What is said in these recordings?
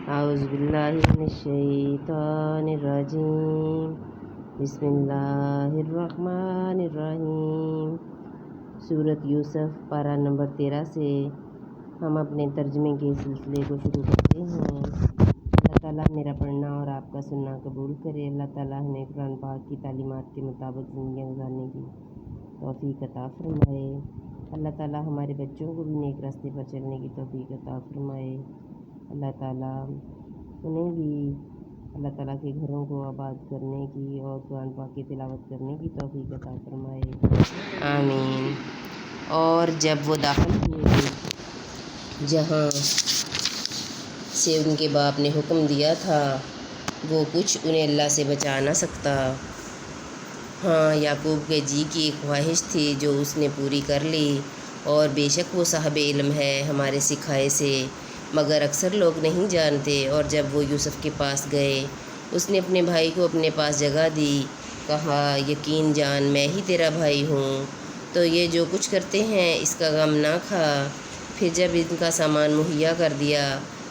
أعوذ بالله من الشيطان الرجيم بسم الله الرحمن الرحیم۔ سورۃ یوسف پارہ نمبر 13 سے ہم اپنے ترجمے کے سلسلے کو شروع کرتے ہیں۔ اللہ تعالیٰ میرا پڑھنا اور آپ کا سننا قبول کرے۔ اللہ تعالیٰ ہمیں قرآن پاک کی تعلیمات کے مطابق زندگیاں گزارنے کی توفیق عطا فرمائے۔ اللہ تعالیٰ ہمارے بچوں کو بھی نیک راستے پر چلنے کی توفیق عطا فرمائے۔ اللہ تعالیٰ انہیں بھی اللہ تعالیٰ کے گھروں کو آباد کرنے کی اور قرآن پاک کی تلاوت کرنے کی توفیق عطا فرمائے، آمین۔ اور جب وہ داخل ہوئے جہاں سے ان کے باپ نے حکم دیا تھا، وہ کچھ انہیں اللہ سے بچا نہ سکتا۔ ہاں، یعقوب کے جی کی ایک خواہش تھی جو اس نے پوری کر لی، اور بے شک وہ صاحب علم ہے ہمارے سکھائے سے، مگر اکثر لوگ نہیں جانتے۔ اور جب وہ یوسف کے پاس گئے، اس نے اپنے بھائی کو اپنے پاس جگہ دی، کہا یقین جان میں ہی تیرا بھائی ہوں، تو یہ جو کچھ کرتے ہیں اس کا غم نہ کھا۔ پھر جب ان کا سامان مہیا کر دیا،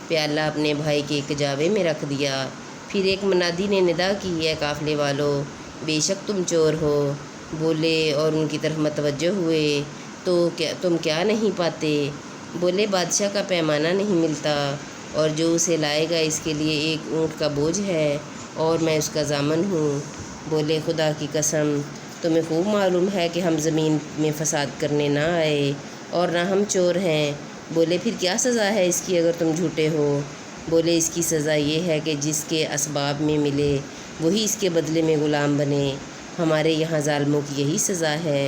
پیالہ اپنے بھائی کے کجاوے میں رکھ دیا۔ پھر ایک منادی نے ندا کی، اے قافلے والو، بے شک تم چور ہو۔ بولے اور ان کی طرف متوجہ ہوئے، تو تم کیا نہیں پاتے؟ بولے بادشاہ کا پیمانہ نہیں ملتا، اور جو اسے لائے گا اس کے لیے ایک اونٹ کا بوجھ ہے، اور میں اس کا ضامن ہوں۔ بولے خدا کی قسم، تمہیں خوب معلوم ہے کہ ہم زمین میں فساد کرنے نہ آئے، اور نہ ہم چور ہیں۔ بولے پھر کیا سزا ہے اس کی اگر تم جھوٹے ہو؟ بولے اس کی سزا یہ ہے کہ جس کے اسباب میں ملے وہی اس کے بدلے میں غلام بنے، ہمارے یہاں ظالموں کی یہی سزا ہے۔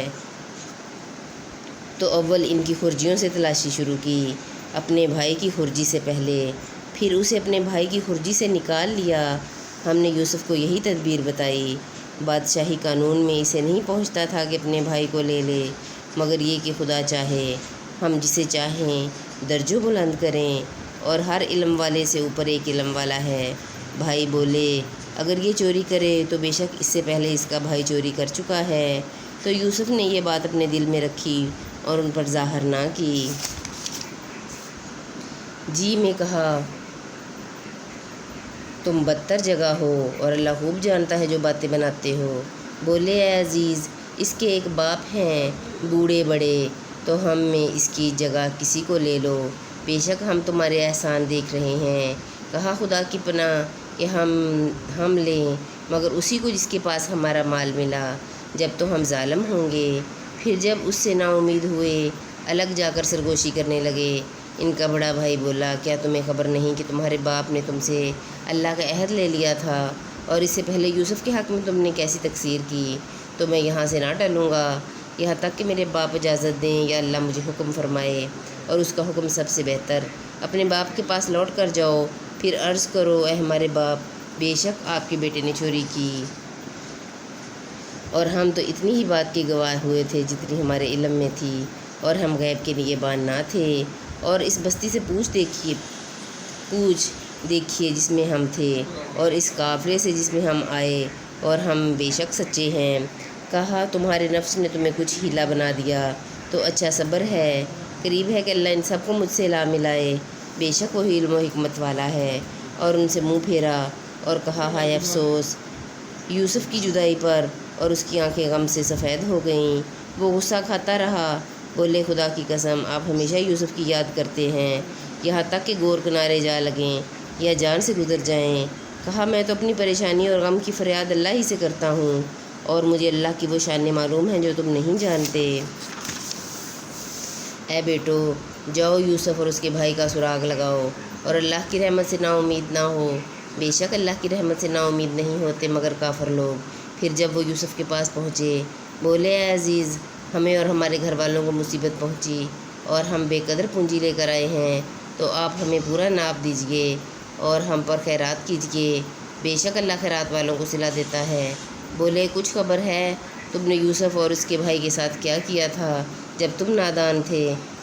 تو اول ان کی خرجیوں سے تلاشی شروع کی، اپنے بھائی کی خرجی سے پہلے، پھر اسے اپنے بھائی کی خرجی سے نکال لیا۔ ہم نے یوسف کو یہی تدبیر بتائی۔ بادشاہی قانون میں اسے نہیں پہنچتا تھا کہ اپنے بھائی کو لے لے، مگر یہ کہ خدا چاہے ہم جسے چاہیں درجہ بلند کریں، اور ہر علم والے سے اوپر ایک علم والا ہے۔ بھائی بولے اگر یہ چوری کرے تو بے شک اس سے پہلے اس کا بھائی چوری کر چکا ہے۔ تو یوسف نے یہ بات اپنے دل میں رکھی اور ان پر ظاہر نہ کی۔ جی میں کہا تم بدتر جگہ ہو، اور اللہ خوب جانتا ہے جو باتیں بناتے ہو۔ بولے اے عزیز، اس کے ایک باپ ہیں بوڑھے بڑے، تو ہم میں اس کی جگہ کسی کو لے لو، بے شک ہم تمہارے احسان دیکھ رہے ہیں۔ کہا خدا کی پناہ کہ ہم لیں، مگر اسی کو جس کے پاس ہمارا مال ملا، جب تو ہم ظالم ہوں گے۔ پھر جب اس سے نا امید ہوئے، الگ جا کر سرگوشی کرنے لگے۔ ان کا بڑا بھائی بولا کیا تمہیں خبر نہیں کہ تمہارے باپ نے تم سے اللہ کا عہد لے لیا تھا، اور اس سے پہلے یوسف کے حق میں تم نے کیسی تقصیر کی؟ تو میں یہاں سے نہ ٹلوں گا یہاں تک کہ میرے باپ اجازت دیں یا اللہ مجھے حکم فرمائے، اور اس کا حکم سب سے بہتر۔ اپنے باپ کے پاس لوٹ کر جاؤ، پھر عرض کرو اے ہمارے باپ، بے شک آپ کے بیٹے نے چوری کی، اور ہم تو اتنی ہی بات کے گواہ ہوئے تھے جتنی ہمارے علم میں تھی، اور ہم غیب کے نگہبان نہ تھے۔ اور اس بستی سے پوچھ دیکھیے جس میں ہم تھے، اور اس قافلے سے جس میں ہم آئے، اور ہم بے شک سچے ہیں۔ کہا تمہارے نفس نے تمہیں کچھ ہیلا بنا دیا تو اچھا صبر ہے، قریب ہے کہ اللہ ان سب کو مجھ سے لا ملائے، بے شک وہی علم و حکمت والا ہے۔ اور ان سے منہ پھیرا اور کہا ہائے افسوس یوسف کی جدائی پر، اور اس کی آنکھیں غم سے سفید ہو گئیں۔ وہ غصہ کھاتا رہا۔ بولے خدا کی قسم، آپ ہمیشہ یوسف کی یاد کرتے ہیں، یہاں تک کہ گور کنارے جا لگیں یا جان سے گزر جائیں۔ کہا میں تو اپنی پریشانی اور غم کی فریاد اللہ ہی سے کرتا ہوں، اور مجھے اللہ کی وہ شانیں معلوم ہیں جو تم نہیں جانتے۔ اے بیٹو، جاؤ یوسف اور اس کے بھائی کا سراغ لگاؤ، اور اللہ کی رحمت سے نا امید نہ ہو، بے شک اللہ کی رحمت سے نا امید نہیں ہوتے مگر کافر لوگ۔ پھر جب وہ یوسف کے پاس پہنچے، بولے اے عزیز، ہمیں اور ہمارے گھر والوں کو مصیبت پہنچی، اور ہم بے قدر پونجی لے کر آئے ہیں، تو آپ ہمیں پورا ناپ دیجئے اور ہم پر خیرات کیجئے، بے شک اللہ خیرات والوں کو صلہ دیتا ہے۔ بولے کچھ خبر ہے تم نے یوسف اور اس کے بھائی کے ساتھ کیا کیا تھا جب تم نادان تھے؟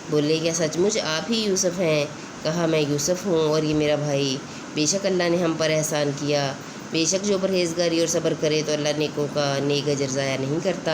بولے کیا سچ مچ آپ ہی یوسف ہیں؟ کہا میں یوسف ہوں اور یہ میرا بھائی، بے شک اللہ نے ہم پر احسان کیا، بے شک جو پرہیزگاری اور صبر کرے تو اللہ نیکوں کا نیک اجر ضائع نہیں کرتا۔